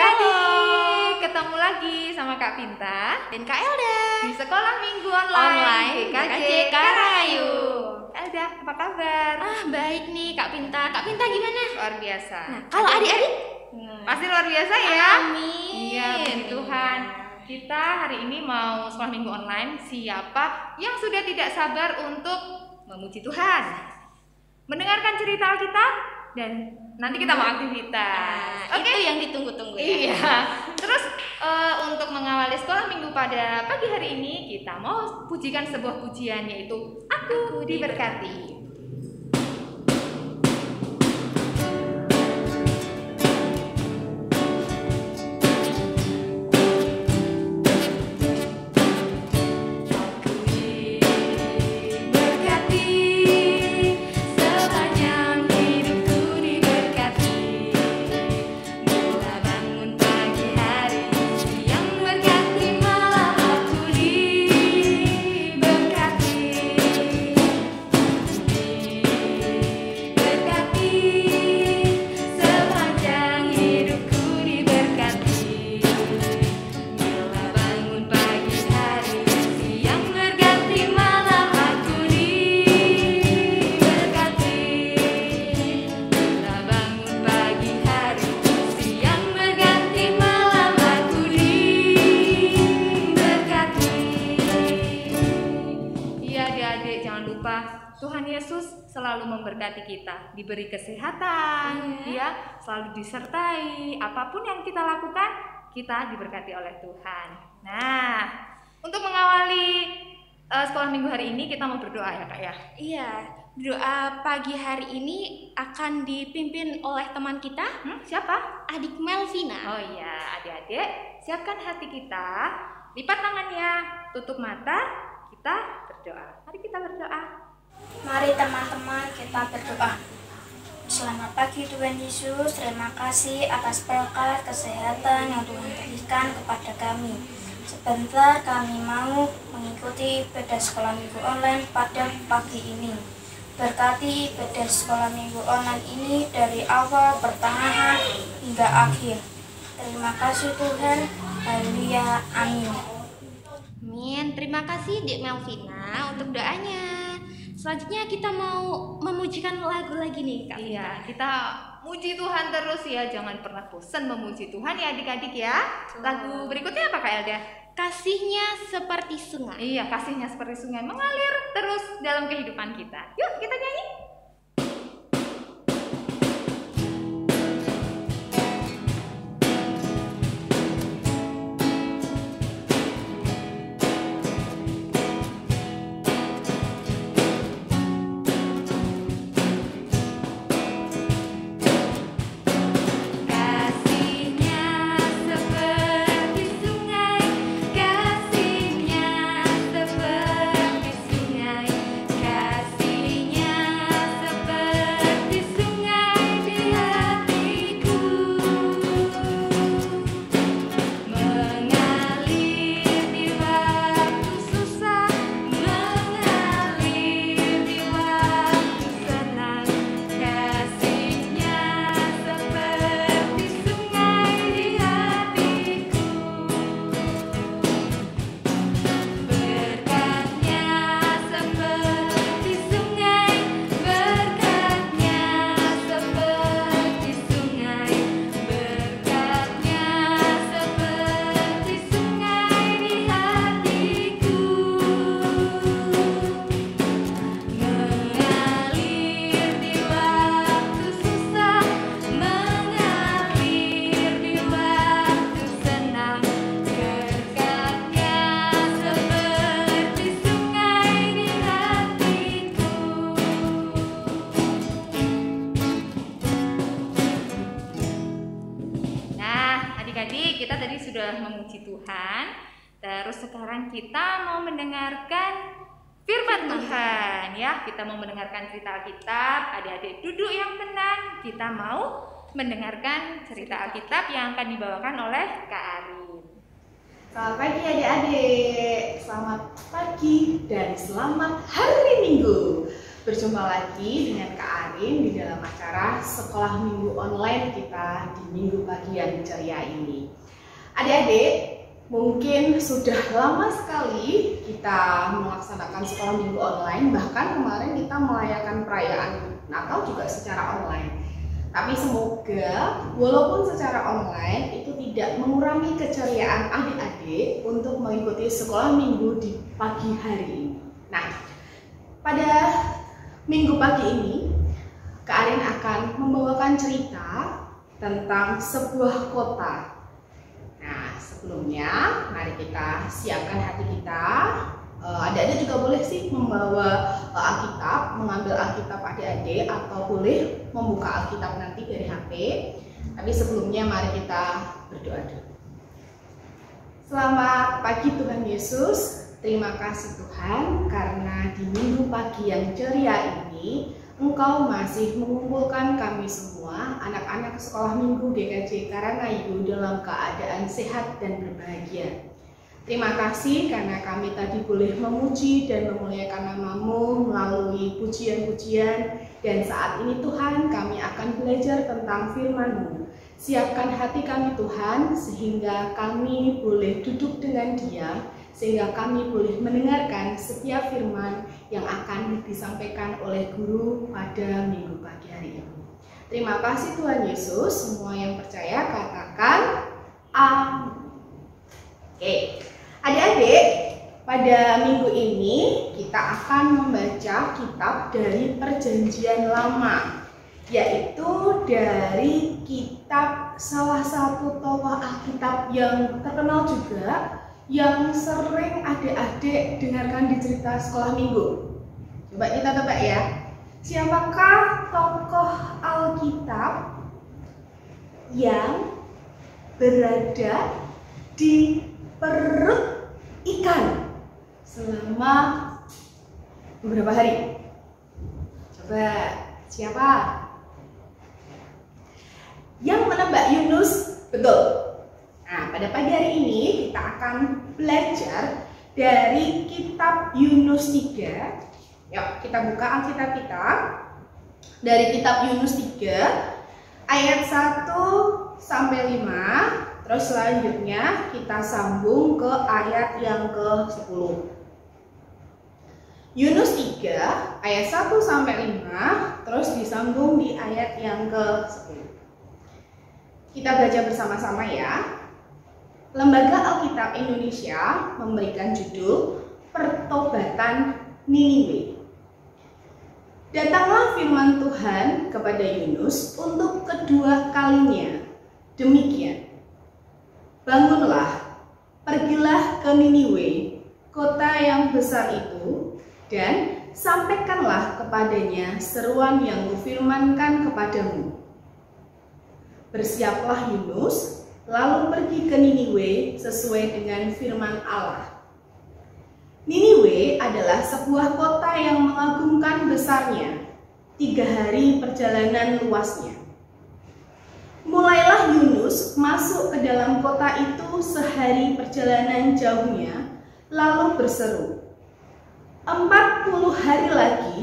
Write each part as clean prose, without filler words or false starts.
adik-adik, ketemu lagi sama Kak Pinta dan Kak Elda di Sekolah Minggu Online GKJ Karayu. Elda, apa kabar? Baik nih Kak Pinta. Kak Pinta gimana? Luar biasa. Nah, kalau adik-adik? Pasti luar biasa ya. Amin. Iya, puji Tuhan. Kita hari ini mau Sekolah Minggu Online. Siapa yang sudah tidak sabar untuk memuji Tuhan, mendengarkan cerita Alkitab, dan nanti kita mau aktivitas. Itu yang ditunggu-tunggu ya. Iya. Terus untuk mengawali sekolah minggu pada pagi hari ini, kita mau pujikan sebuah pujian, yaitu Aku Diberkati. Tuhan Yesus selalu memberkati kita, diberi kesehatan, ya, selalu disertai. Apapun yang kita lakukan, kita diberkati oleh Tuhan. Nah, untuk mengawali sekolah minggu hari ini, kita mau berdoa ya Kak ya? Iya, doa pagi hari ini akan dipimpin oleh teman kita. Siapa? Adik Melvina. Oh iya, adik-adik, siapkan hati kita, lipat tangannya, tutup mata, kita berdoa. Mari kita berdoa. Mari teman-teman kita berdoa. Selamat pagi Tuhan Yesus, terima kasih atas berkat kesehatan yang Tuhan berikan kepada kami. Sebentar kami mau mengikuti ibadah sekolah minggu online pada pagi ini. Berkati ibadah sekolah minggu online ini dari awal, pertengahan, hingga akhir. Terima kasih Tuhan, haleluya, amin. Amin, terima kasih Dek Melvina untuk doanya. Selanjutnya kita mau memujikan lagu lagi nih Kak. Iya, kita muji Tuhan terus ya, jangan pernah bosan memuji Tuhan ya adik-adik ya. Lagu berikutnya apa Kak Elda? Kasihnya seperti sungai. Iya, kasihnya seperti sungai mengalir terus dalam kehidupan kita. Yuk kita nyanyi. Kita tadi sudah memuji Tuhan, terus sekarang kita mau mendengarkan firman Tuhan ya. Kita mau mendengarkan cerita Alkitab. Adik-adik duduk yang tenang. Kita mau mendengarkan cerita Alkitab yang akan dibawakan oleh Kak Arin. Selamat pagi adik-adik. Selamat pagi dan selamat hari Minggu. Berjumpa lagi dengan Kak Arin di dalam acara Sekolah Minggu Online kita di minggu pagi yang ceria ini. Adik-adik, mungkin sudah lama sekali kita melaksanakan sekolah minggu online, bahkan kemarin kita merayakan perayaan Natal juga secara online. Tapi semoga walaupun secara online itu tidak mengurangi keceriaan adik-adik untuk mengikuti sekolah minggu di pagi hari ini. Nah, pada minggu pagi ini Kak Arin akan membawakan cerita tentang sebuah kota. Nah, sebelumnya mari kita siapkan hati kita. Adik-adik juga boleh sih membawa Alkitab, mengambil Alkitab adik-adik, atau boleh membuka Alkitab nanti dari HP. Tapi sebelumnya mari kita berdoa dulu. Selamat pagi Tuhan Yesus. Terima kasih Tuhan karena di minggu pagi yang ceria ini Engkau masih mengumpulkan kami semua anak-anak sekolah minggu GKJ Karangayu dalam keadaan sehat dan berbahagia. Terima kasih karena kami tadi boleh memuji dan memuliakan nama-Mu melalui pujian-pujian, dan saat ini Tuhan kami akan belajar tentang firman-Mu. Siapkan hati kami Tuhan sehingga kami boleh duduk dengan diam, sehingga kami boleh mendengarkan setiap firman yang akan disampaikan oleh guru pada minggu pagi hari ini. Terima kasih Tuhan Yesus. Semua yang percaya katakan amin. Oke, adik-adik, pada minggu ini kita akan membaca kitab dari Perjanjian Lama, yaitu dari kitab salah satu tokoh Alkitab yang terkenal juga, yang sering adik-adik dengarkan di cerita sekolah minggu. Coba kita tebak ya, siapakah tokoh Alkitab yang berada di perut ikan selama beberapa hari? Coba siapa? Yang menebak Yunus? Betul. Nah, pada pagi hari ini kita akan belajar dari kitab Yunus 3. Yuk, kita buka Alkitab kita. Dari kitab Yunus 3 ayat 1 sampai 5. Terus selanjutnya kita sambung ke ayat yang ke-10. Yunus 3 ayat 1 sampai 5, terus disambung di ayat yang ke-10. Kita baca bersama-sama ya. Lembaga Alkitab Indonesia memberikan judul Pertobatan Niniwe. Datanglah firman Tuhan kepada Yunus untuk kedua kalinya. Demikian. Bangunlah, pergilah ke Niniwe, kota yang besar itu, dan sampaikanlah kepadanya seruan yang kufirmankan kepadamu. Bersiaplah Yunus, lalu pergi ke Niniwe sesuai dengan firman Allah. Niniwe adalah sebuah kota yang mengagumkan besarnya, 3 hari perjalanan luasnya. Mulailah Yunus masuk ke dalam kota itu sehari perjalanan jauhnya, lalu berseru, 40 hari lagi,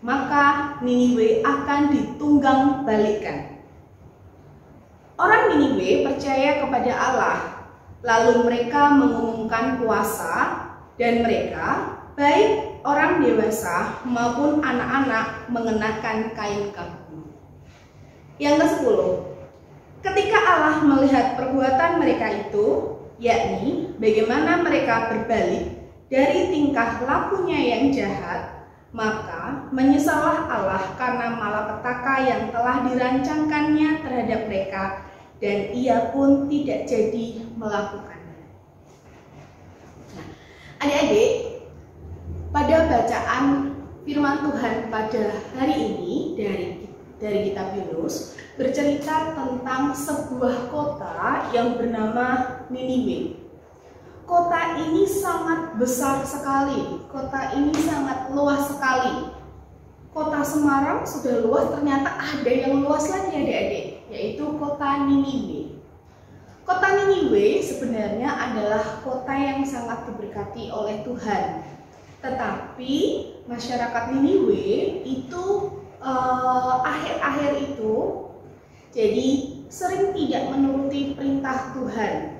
maka Niniwe akan ditunggang balikkan. Orang Niniwe percaya kepada Allah, lalu mereka mengumumkan puasa, dan mereka, baik orang dewasa maupun anak-anak, mengenakan kain kafan. Yang ke-10, ketika Allah melihat perbuatan mereka itu, yakni bagaimana mereka berbalik dari tingkah lakunya yang jahat, maka menyesallah Allah karena malapetaka yang telah dirancangkannya terhadap mereka, dan ia pun tidak jadi melakukannya. Nah, adik-adik, pada bacaan firman Tuhan pada hari ini dari kitab Yunus bercerita tentang sebuah kota yang bernama Niniwe. Kota ini sangat besar sekali, kota ini sangat luas sekali. Kota Semarang sudah luas, ternyata ada yang luas lagi adik-adik, yaitu kota Niniwe. Kota Niniwe sebenarnya adalah kota yang sangat diberkati oleh Tuhan. Tetapi masyarakat Niniwe itu akhir-akhir itu jadi sering tidak menuruti perintah Tuhan.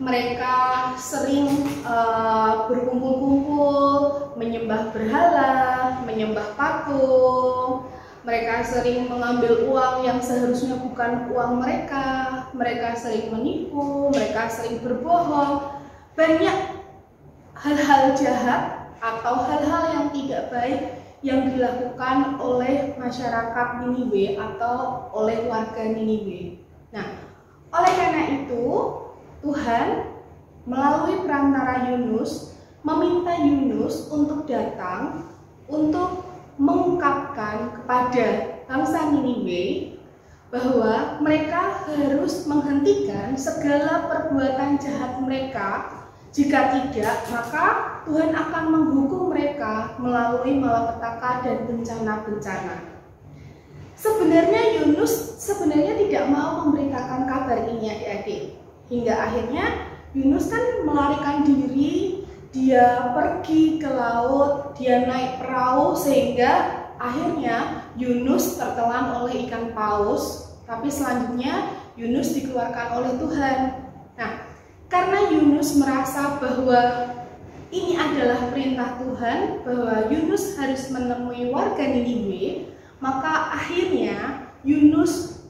Mereka sering berkumpul-kumpul, menyembah berhala, menyembah patung. Mereka sering mengambil uang yang seharusnya bukan uang mereka. Mereka sering menipu, mereka sering berbohong. Banyak hal-hal jahat atau hal-hal yang tidak baik yang dilakukan oleh masyarakat Niniwe atau oleh warga Niniwe. Nah, oleh karena itu Tuhan melalui perantara Yunus meminta Yunus untuk datang untuk mengungkapkan kepada bangsa Niniwe bahwa mereka harus menghentikan segala perbuatan jahat mereka. Jika tidak, maka Tuhan akan menghukum mereka melalui malapetaka dan bencana-bencana. Sebenarnya Yunus tidak mau memberitakan kabar ini adik-adik. Hingga akhirnya Yunus kan melarikan diri, dia pergi ke laut, dia naik perahu sehingga akhirnya Yunus tertelan oleh ikan paus. Tapi selanjutnya Yunus dikeluarkan oleh Tuhan. Nah, karena Yunus merasa bahwa ini adalah perintah Tuhan, bahwa Yunus harus menemui warga Niniwe, maka akhirnya Yunus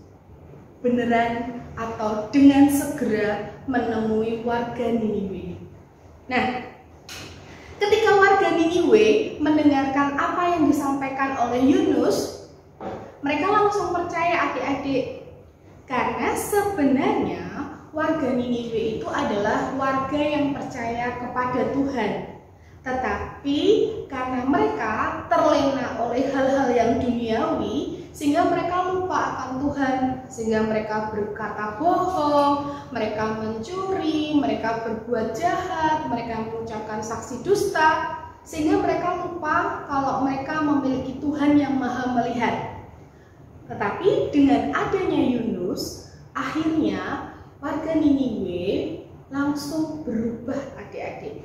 beneran atau dengan segera menemui warga Niniwe. Nah, ketika warga Niniwe mendengarkan apa yang disampaikan oleh Yunus, mereka langsung percaya adik-adik, karena sebenarnya warga Niniwe itu adalah warga yang percaya kepada Tuhan. Tetapi karena mereka terlena oleh hal-hal yang duniawi, sehingga mereka lupa akan Tuhan, sehingga mereka berkata bohong, mereka mencuri, mereka berbuat jahat, mereka mengucapkan saksi dusta, sehingga mereka lupa kalau mereka memiliki Tuhan yang Maha Melihat. Tetapi dengan adanya Yunus, akhirnya warga Niniwe langsung berubah adik-adik.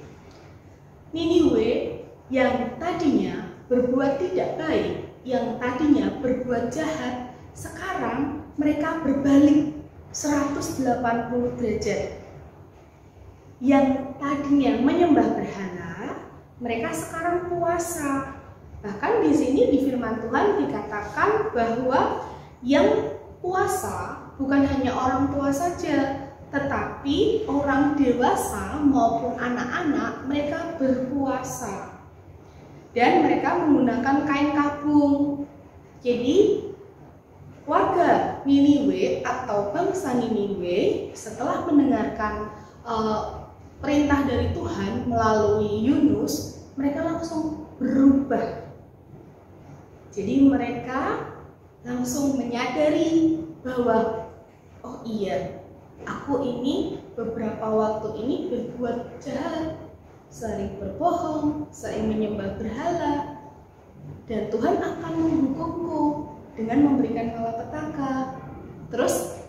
Niniwe yang tadinya berbuat tidak baik, yang tadinya berbuat jahat, sekarang mereka berbalik 180 derajat. Yang tadinya menyembah berhala, mereka sekarang puasa. Bahkan di sini di firman Tuhan dikatakan bahwa yang puasa bukan hanya orang tua saja, tetapi orang dewasa maupun anak-anak mereka berpuasa. Dan mereka menggunakan kain kabung. Jadi warga Niniwe atau bangsa Niniwe setelah mendengarkan perintah dari Tuhan melalui Yunus, mereka langsung berubah. Jadi mereka langsung menyadari bahwa oh iya, aku ini beberapa waktu ini berbuat jahat, sering berbohong, sering menyembah berhala, dan Tuhan akan menghukumku dengan memberikan malapetaka. Terus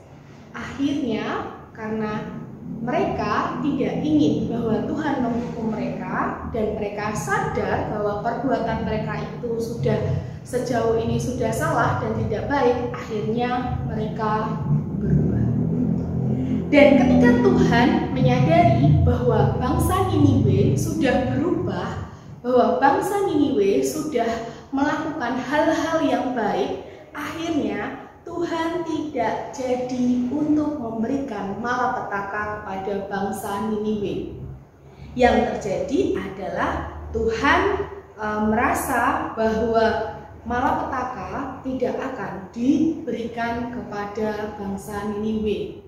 akhirnya karena mereka tidak ingin bahwa Tuhan menghukum mereka dan mereka sadar bahwa perbuatan mereka itu sudah sejauh ini sudah salah dan tidak baik, akhirnya mereka berubah. Dan ketika Tuhan menyadari bahwa bangsa Niniwe sudah berubah, bahwa bangsa Niniwe sudah melakukan hal-hal yang baik, akhirnya Tuhan tidak jadi untuk memberikan malapetaka kepada bangsa Niniwe. Yang terjadi adalah Tuhan merasa bahwa malapetaka tidak akan diberikan kepada bangsa Niniwe,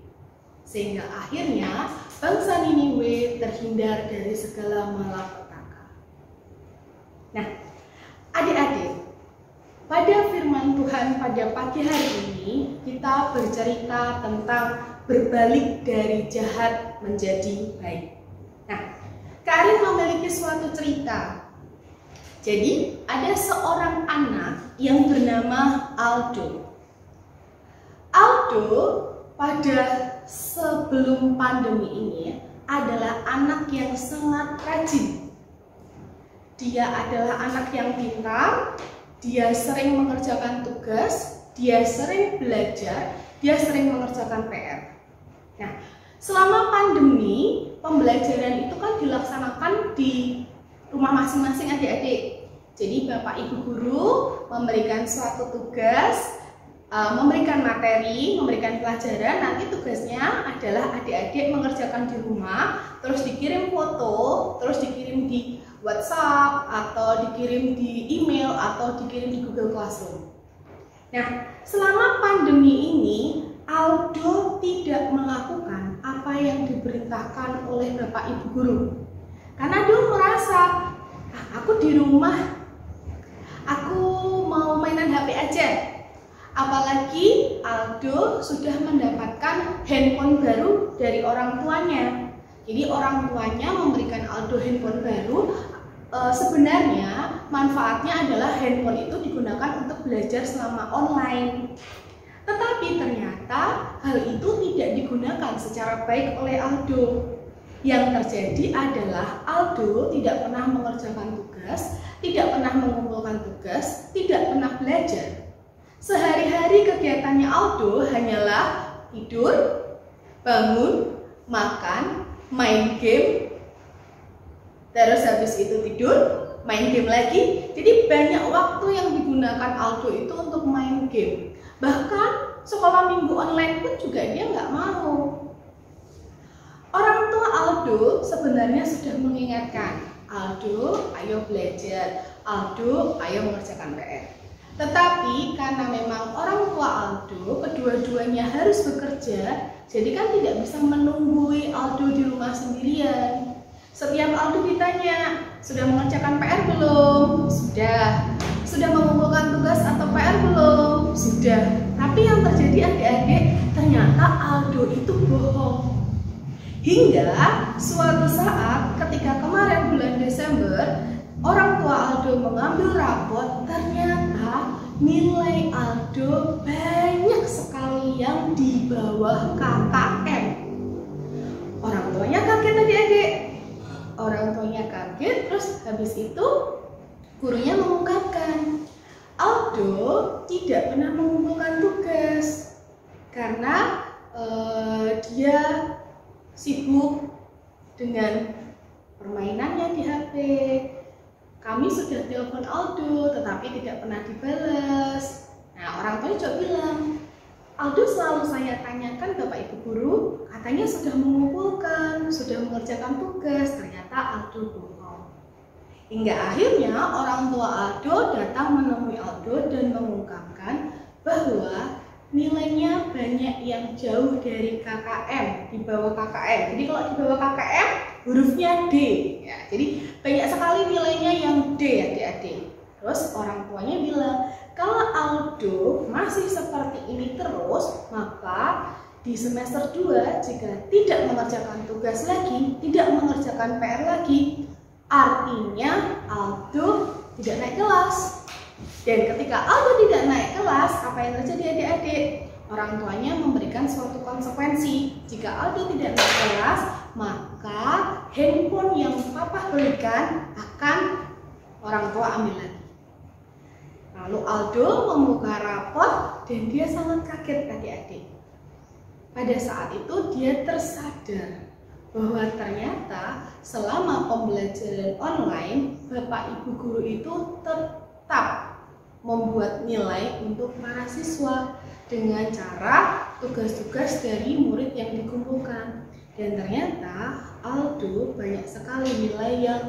sehingga akhirnya bangsa Niniwe terhindar dari segala malapetaka. Nah, adik-adik, pada firman Tuhan pada pagi hari ini kita bercerita tentang berbalik dari jahat menjadi baik. Nah, Kak Arin memiliki suatu cerita. Jadi ada seorang anak yang bernama Aldo. Aldo pada sebelum pandemi ini adalah anak yang sangat rajin. dia adalah anak yang pintar, dia sering mengerjakan tugas, dia sering belajar, dia sering mengerjakan PR. Nah, selama pandemi, pembelajaran itu kan dilaksanakan di rumah masing-masing adik-adik. Jadi Bapak Ibu Guru memberikan suatu tugas, memberikan materi, memberikan pelajaran, nanti tugasnya adalah adik-adik mengerjakan di rumah, terus dikirim foto, terus dikirim di WhatsApp, atau dikirim di email, atau dikirim di Google Classroom. Nah, selama pandemi ini, Aldo tidak melakukan apa yang diperintahkan oleh Bapak Ibu Guru. Karena dia merasa, aku di rumah, aku mau mainan HP aja. Apalagi Aldo sudah mendapatkan handphone baru dari orang tuanya. Jadi orang tuanya memberikan Aldo handphone baru. Sebenarnya manfaatnya adalah handphone itu digunakan untuk belajar selama online. Tetapi ternyata hal itu tidak digunakan secara baik oleh Aldo. Yang terjadi adalah Aldo tidak pernah mengerjakan tugas, tidak pernah mengumpulkan tugas, tidak pernah belajar. Sehari-hari kegiatannya Aldo hanyalah tidur, bangun, makan, main game, terus habis itu tidur, main game lagi. Jadi banyak waktu yang digunakan Aldo itu untuk main game. Bahkan sekolah minggu online pun juga dia nggak mau. Orang tua Aldo sebenarnya sudah mengingatkan, Aldo ayo belajar, Aldo ayo mengerjakan PR. Tetapi karena memang orang tua Aldo kedua-duanya harus bekerja, jadi kan tidak bisa menunggui Aldo di rumah sendirian. Setiap Aldo ditanya, sudah mengerjakan PR belum? Sudah. Sudah mengumpulkan tugas atau PR belum? Sudah. Tapi yang terjadi adik-adik, ternyata Aldo itu bohong. Hingga suatu saat ketika kemarin bulan Desember, orang tua Aldo mengambil rapot, ternyata nilai Aldo banyak sekali yang di bawah KKM. Orang tuanya kaget adik-adik. Orang tuanya kaget, terus habis itu gurunya mengungkapkan, Aldo tidak pernah mengumpulkan tugas karena dia sibuk dengan permainannya di HP. Kami sudah telepon Aldo, tetapi tidak pernah dibalas. Nah, orang tua juga bilang, Aldo selalu saya tanyakan Bapak Ibu Guru, katanya sudah mengumpulkan, sudah mengerjakan tugas, ternyata Aldo bohong. Hingga akhirnya orang tua Aldo datang menemui Aldo dan mengungkapkan bahwa nilainya banyak yang jauh dari KKM, di bawah KKM. Jadi kalau di bawah KKM hurufnya D, ya, jadi banyak sekali nilainya yang D adik-adik. Terus orang tuanya bilang, kalau Aldo masih seperti ini terus, maka di semester 2 jika tidak mengerjakan tugas lagi, tidak mengerjakan PR lagi, artinya Aldo tidak naik kelas. Dan ketika Aldo tidak naik kelas, apa yang terjadi adik-adik? Orang tuanya memberikan suatu konsekuensi. Jika Aldo tidak naik kelas, maka handphone yang papa belikan akan orang tua ambil lagi. Lalu Aldo membuka rapot dan dia sangat kaget adik-adik. Pada saat itu dia tersadar bahwa ternyata selama pembelajaran online, Bapak Ibu Guru itu tetap membuat nilai untuk para siswa dengan cara tugas-tugas dari murid yang dikumpulkan. Dan ternyata Aldo banyak sekali nilai yang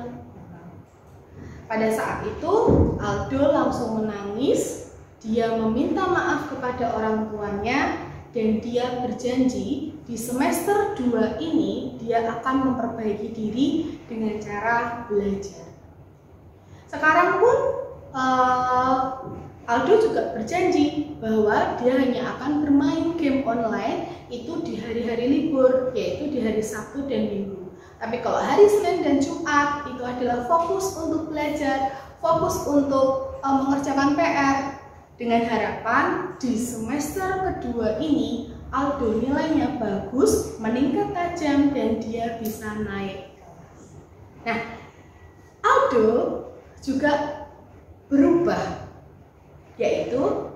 pada saat itu Aldo langsung menangis, dia meminta maaf kepada orang tuanya dan dia berjanji di semester 2 ini dia akan memperbaiki diri dengan cara belajar. Sekarang pun Aldo juga berjanji bahwa dia hanya akan bermain game online itu di hari-hari libur, yaitu di hari Sabtu dan Minggu. Tapi kalau hari Senin dan Jumat itu adalah fokus untuk belajar, fokus untuk mengerjakan PR, dengan harapan di semester kedua ini Aldo nilainya bagus, meningkat tajam dan dia bisa naik kelas. Nah, Aldo juga berubah, yaitu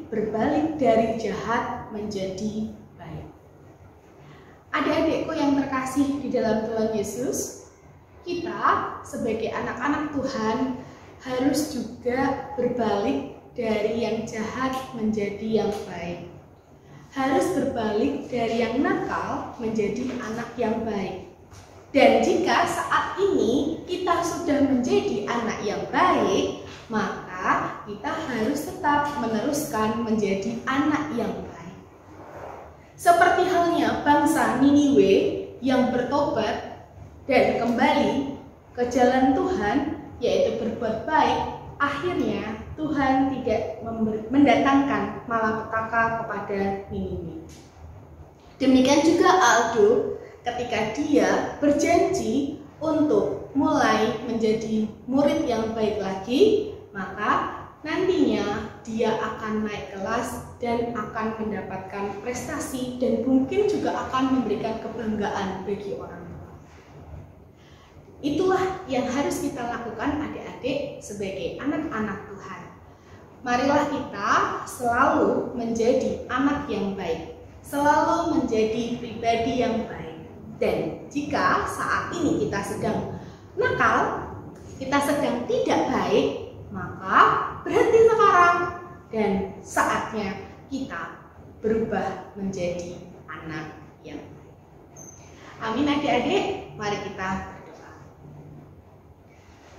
berbalik dari jahat menjadi baik. Adik-adikku yang terkasih di dalam Tuhan Yesus, kita sebagai anak-anak Tuhan harus juga berbalik dari yang jahat menjadi yang baik. Harus berbalik dari yang nakal menjadi anak yang baik. Dan jika saat ini kita sudah menjadi anak yang baik, maka kita harus tetap meneruskan menjadi anak yang baik. Seperti halnya bangsa Niniwe yang bertobat dan kembali ke jalan Tuhan, yaitu berbuat baik, akhirnya Tuhan tidak mendatangkan malapetaka kepada Niniwe. Demikian juga Aldo, ketika dia berjanji untuk mulai menjadi murid yang baik lagi, maka nantinya dia akan naik kelas dan akan mendapatkan prestasi dan mungkin juga akan memberikan kebanggaan bagi orang tua. Itulah yang harus kita lakukan adik-adik sebagai anak-anak Tuhan. Marilah kita selalu menjadi anak yang baik, selalu menjadi pribadi yang baik. Dan jika saat ini kita sedang nakal, kita sedang tidak baik, maka berhenti sekarang dan saatnya kita berubah menjadi anak yang baik. Amin adik-adik, mari kita berdoa.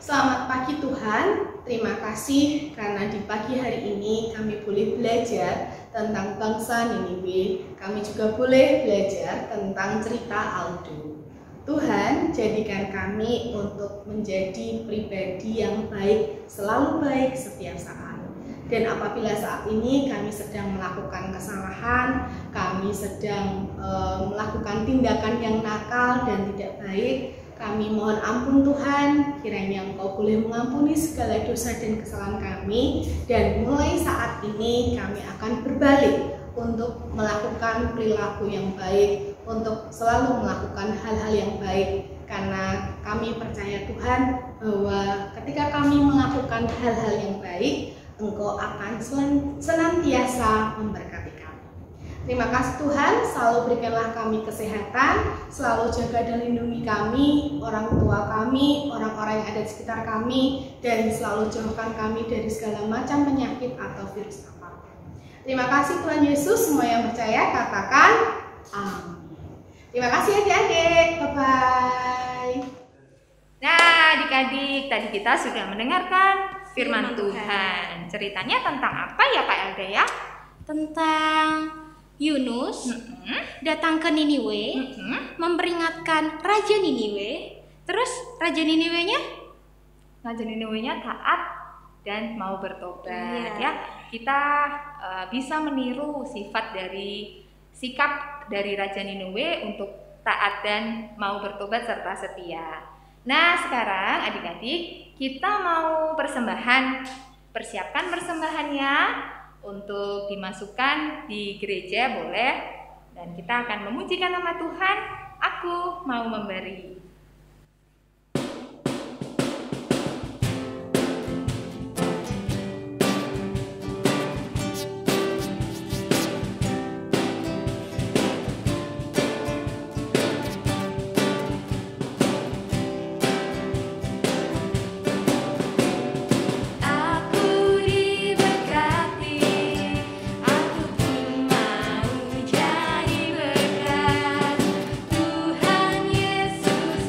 Selamat pagi Tuhan, terima kasih karena di pagi hari ini kami boleh belajar tentang bangsa Niniwe. Kami juga boleh belajar tentang cerita Aldo. Tuhan, jadikan kami untuk menjadi pribadi yang baik, selalu baik setiap saat. Dan apabila saat ini kami sedang melakukan kesalahan, kami sedang melakukan tindakan yang nakal dan tidak baik, kami mohon ampun Tuhan, kiranya Engkau boleh mengampuni segala dosa dan kesalahan kami. Dan mulai saat ini kami akan berbalik untuk melakukan perilaku yang baik, untuk selalu melakukan hal-hal yang baik, karena kami percaya Tuhan bahwa ketika kami melakukan hal-hal yang baik, Engkau akan senantiasa memberkati kami. Terima kasih Tuhan, selalu berikanlah kami kesehatan, selalu jaga dan lindungi kami, orang tua kami, orang-orang yang ada di sekitar kami, dan selalu jauhkan kami dari segala macam penyakit atau virus apapun. Terima kasih Tuhan Yesus, semua yang percaya katakan amin. Terima kasih adik-adik, bye-bye. Nah adik-adik, tadi kita sudah mendengarkan firman Tuhan. Ceritanya tentang apa ya Kak Elga ya? Tentang Yunus datang ke Niniwe, memperingatkan Raja Niniwe. Terus Raja Niniwenya? Raja Niniwenya taat dan mau bertobat. Ya, kita bisa meniru sikap dari Raja Niniwe untuk taat dan mau bertobat serta setia. Nah, sekarang adik-adik kita mau persembahan. Persiapkan persembahannya untuk dimasukkan di gereja boleh. Dan kita akan memujikan nama Tuhan. Aku mau memberi. Tuhan Yesus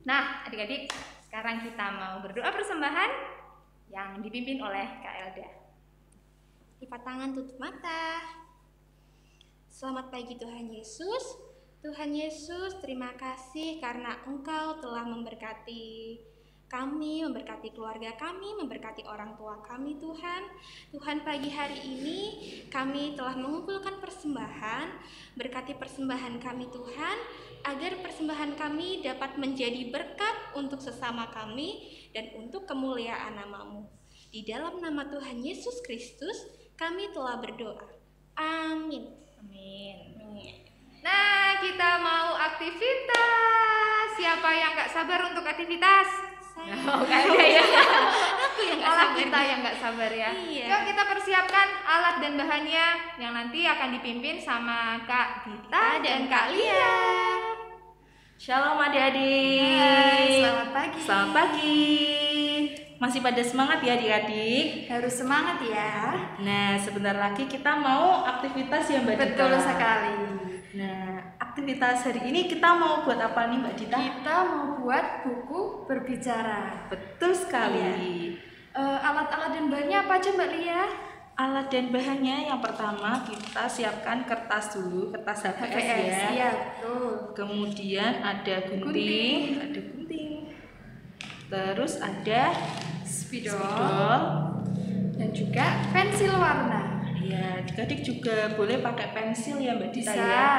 Nah, adik-adik, sekarang kita mau berdoa persembahan yang dipimpin oleh Kak Elda. Lipat tangan, tutup mata. Selamat pagi Tuhan Yesus. Tuhan Yesus, terima kasih karena Engkau telah memberkati kami, memberkati keluarga kami, memberkati orang tua kami Tuhan. Tuhan, pagi hari ini kami telah mengumpulkan persembahan. Berkati persembahan kami Tuhan, agar persembahan kami dapat menjadi berkat untuk sesama kami dan untuk kemuliaan nama-Mu. Di dalam nama Tuhan Yesus Kristus kami telah berdoa. Amin. Amin. Nah, kita mau aktivitas. Siapa yang gak sabar untuk aktivitas? Oh, gak ada ya. Aku yang gak Malah sabar. kita yang gak sabar ya. Iya. Yuk kita persiapkan alat dan bahannya yang nanti akan dipimpin sama Kak Dita dan Kak Lia. Shalom adik-adik. Hai, selamat pagi. Selamat pagi. Masih pada semangat ya adik-adik? Harus semangat ya. Nah, sebentar lagi kita mau aktivitas ya Mbak Dita. Betul sekali. Nah, aktivitas hari ini kita mau buat apa nih Mbak Dita? Kita mau buat buku berbicara. Betul sekali. Alat-alat dan bahannya apa aja Mbak Lia? Alat dan bahannya yang pertama kita siapkan kertas dulu, kertas HVS ya. Iya, betul. Kemudian ada gunting, Terus ada spidol. Dan juga pensil warna. Ya, adik-adik juga boleh pakai pensil ya Mbak Dita Bisa. ya.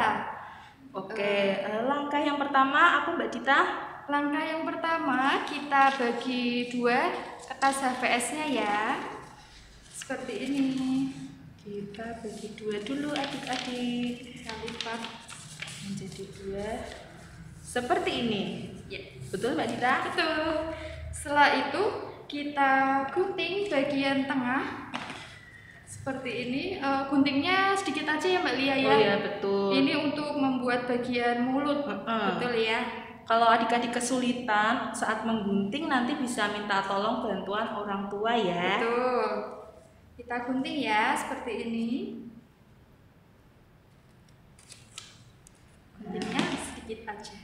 Oke, langkah yang pertama apa Mbak Dita? Langkah yang pertama kita bagi dua kertas HVS-nya ya. Seperti ini. Kita bagi dua dulu adik-adik. Kita lipat. Menjadi dua. Seperti ini. Ya. Betul Mbak Dita? Betul. Setelah itu kita gunting bagian tengah. Seperti ini. Guntingnya sedikit aja ya Mbak Lia ya. Oh iya betul. Ini untuk membuat bagian mulut. Betul ya. Kalau adik-adik kesulitan saat menggunting nanti bisa minta tolong bantuan orang tua ya. Betul. Kita gunting ya seperti ini. Guntingnya sedikit aja.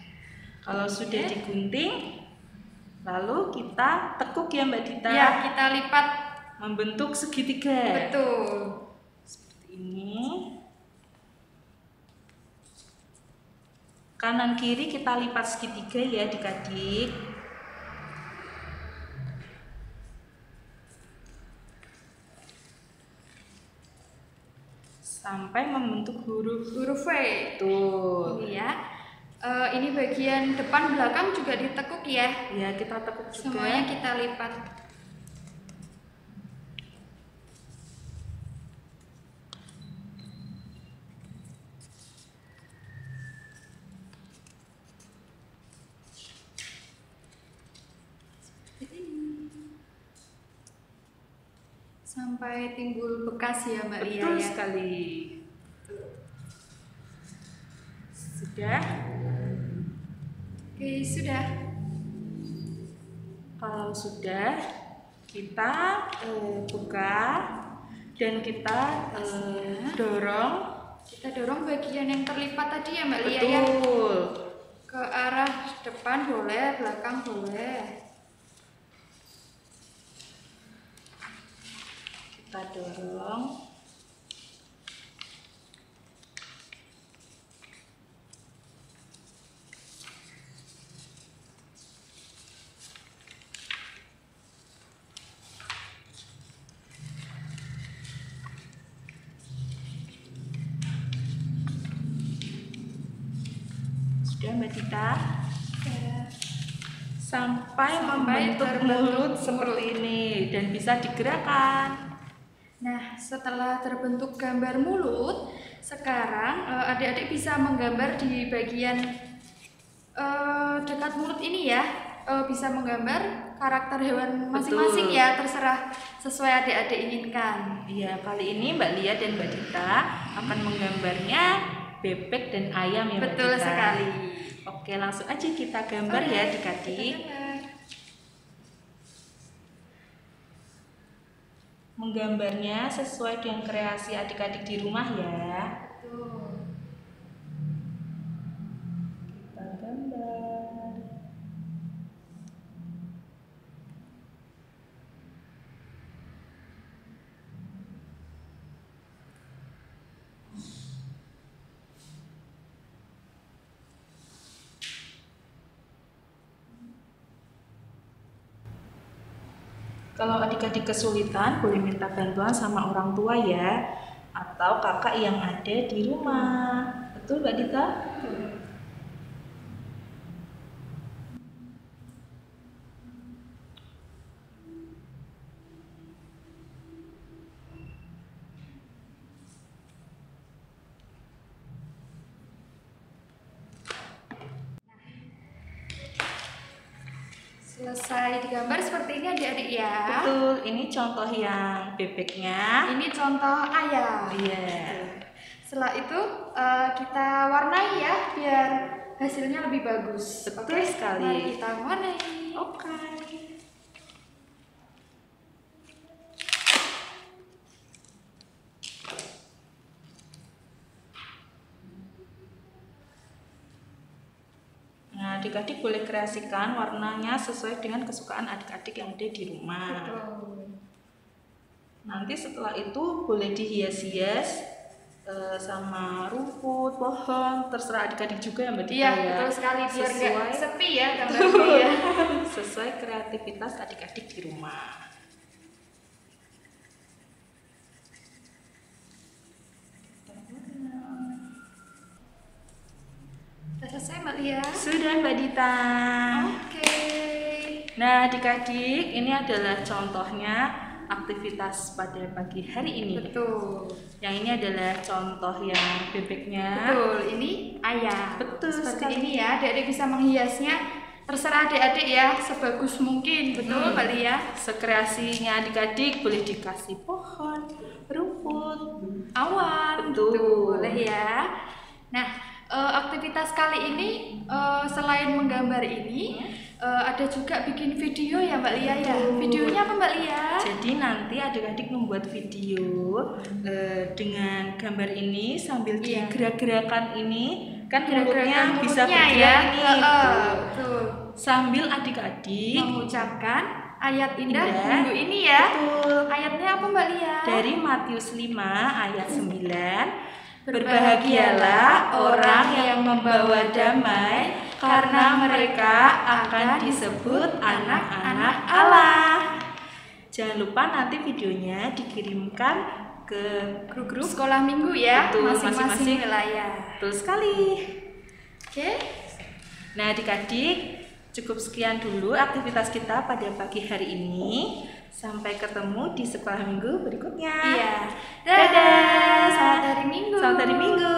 Kalau sudah digunting, lalu kita tekuk ya Mbak Dita. Ya, kita lipat. Membentuk segitiga. Betul. Seperti ini. Kanan kiri kita lipat segitiga ya adik-adik. Sampai membentuk huruf Huruf V. tuh. Ini ya. Ini bagian depan belakang juga ditekuk ya. Ya, kita tekuk juga. Semuanya kita lipat. Seperti ini. Sampai timbul bekas ya Mbak Lia Betul ya. sekali. Sudah. Oke, sudah. Kalau sudah, kita buka dan kita dorong. Kita dorong bagian yang terlipat tadi ya Mbak Lia ya. Betul. Ke arah depan boleh, belakang boleh. Kita dorong. Sudah Mbak Dita? Sampai membentuk mulut seperti ini dan bisa digerakkan. Nah, setelah terbentuk gambar mulut, sekarang adik-adik bisa menggambar di bagian dekat mulut ini ya. Bisa menggambar karakter hewan masing-masing Betul. ya, terserah sesuai adik-adik inginkan. Iya, kali ini Mbak Lia dan Mbak Dita akan menggambarnya bebek dan ayam ya Mbak Betul Dita. sekali. Oke, langsung aja kita gambar ya adik-adik. Menggambarnya sesuai dengan kreasi adik-adik di rumah ya. Betul. Kita gambar. Kalau adik-adik kesulitan boleh minta bantuan sama orang tua ya, atau kakak yang ada di rumah. Betul Mbak Dita? Selesai digambar seperti ini adik-adik ya. Betul, ini contoh yang bebeknya. Ini contoh ayam. Iya. Setelah itu kita warnai ya biar hasilnya lebih bagus. Betul sekali. Mari kita warnai. Oke. Nah, adik-adik boleh kreasikan warnanya sesuai dengan kesukaan adik-adik yang ada di rumah. Betul. Nanti setelah itu boleh dihias-hias sama rumput, pohon, terserah adik-adik juga ya Mbak Dita Iya, ya. betul sekali biar nggak Sesuai- sepi ya gambarnya ya. Sesuai kreativitas adik-adik di rumah. Sudah selesai Mbak Lia? Sudah Mbak Dita. Oke. Nah adik-adik, ini adalah contohnya aktivitas pada pagi hari ini. Betul. Yang ini adalah contoh yang bebeknya. Betul, ini ayam. Betul Seperti sekali. ini ya, adik-adik bisa menghiasnya terserah adik-adik ya, sebagus mungkin. Betul Mbak Lia? Sekreasinya adik-adik boleh dikasih pohon, rumput, Awan. Betul. Boleh ya. Nah, aktivitas kali ini selain menggambar ini ada juga bikin video ya Mbak Lia ya. Videonya apa Mbak Lia? Jadi nanti adik-adik membuat video dengan gambar ini sambil Iya. digerak-gerakan ini, kan Gerakan mulutnya bisa mulutnya bergerak ini. Tuh. betul. Sambil adik-adik Mengucapkan ayat indah Indah. minggu ini ya. betul, Ayatnya apa Mbak Lia? dari Matius 5 ayat 9. Berbahagialah orang yang membawa damai, karena mereka akan disebut anak-anak Allah. Jangan lupa nanti videonya dikirimkan ke grup sekolah minggu ya, Betul, masing-masing masing-masing. wilayah. Betul sekali. Oke. Nah adik-adik, cukup sekian dulu aktivitas kita pada pagi hari ini. Sampai ketemu di sekolah minggu berikutnya. Iya. Dadah. Selamat hari Minggu. Selamat hari Minggu.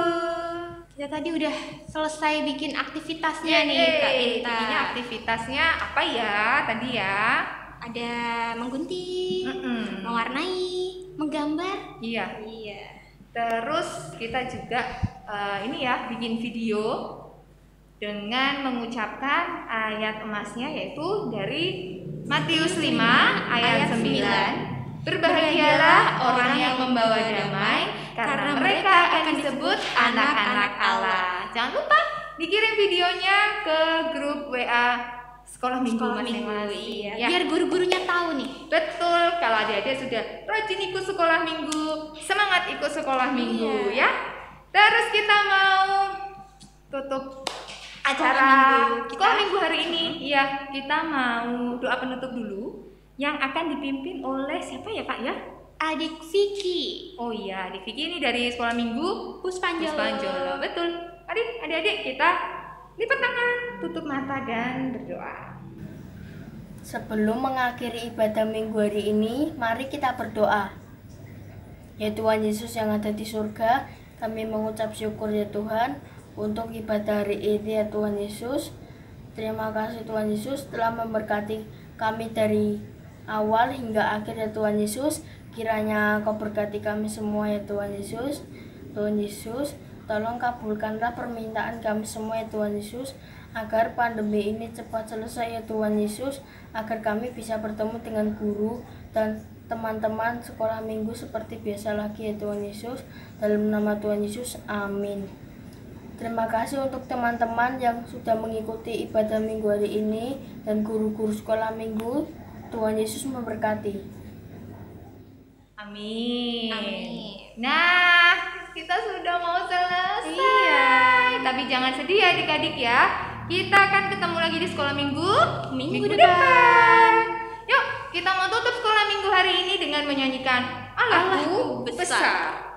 Kita tadi udah selesai bikin aktivitasnya nih Kak Inta. Ini aktivitasnya apa ya tadi ya? Ada menggunting, mewarnai, menggambar. Iya. Iya. Terus kita juga ini ya bikin video dengan mengucapkan ayat emasnya yaitu dari Matius 5 ayat 9. Berbahagialah orang yang membawa damai karena mereka akan disebut anak-anak Allah. Jangan lupa dikirim videonya ke grup WA sekolah minggu Sekolah minggu, masing-masing. iya. Ya. Biar guru-gurunya tahu nih. Betul, kalau adik-adik sudah rajin ikut sekolah minggu, semangat ikut sekolah minggu Iya. ya. Terus kita mau tutup acara minggu kita. sekolah minggu hari ini. Iya, kita mau doa penutup dulu yang akan dipimpin oleh siapa ya Pak ya? Adik Vicky, Oh iya, adik Vicky ini dari sekolah minggu Puspanjolo. Puspanjolo. Betul. Mari adik-adik kita lipat tangan, tutup mata dan berdoa. Sebelum mengakhiri ibadah minggu hari ini, mari kita berdoa. Ya Tuhan Yesus yang ada di surga, kami mengucap syukur ya Tuhan untuk ibadah hari ini ya Tuhan Yesus. Terima kasih Tuhan Yesus telah memberkati kami dari awal hingga akhir ya Tuhan Yesus. Kiranya Kau berkati kami semua ya Tuhan Yesus. Tuhan Yesus, tolong kabulkanlah permintaan kami semua ya Tuhan Yesus, agar pandemi ini cepat selesai ya Tuhan Yesus, agar kami bisa bertemu dengan guru dan teman-teman sekolah minggu seperti biasa lagi ya Tuhan Yesus. Dalam nama Tuhan Yesus, amin. Terima kasih untuk teman-teman yang sudah mengikuti ibadah minggu hari ini dan guru-guru sekolah minggu. Tuhan Yesus memberkati. Amin. Amin. Nah, kita sudah mau selesai. Iya. Tapi jangan sedih ya adik-adik ya. Kita akan ketemu lagi di sekolah minggu Minggu depan. Yuk, kita mau tutup sekolah minggu hari ini dengan menyanyikan Allahku besar.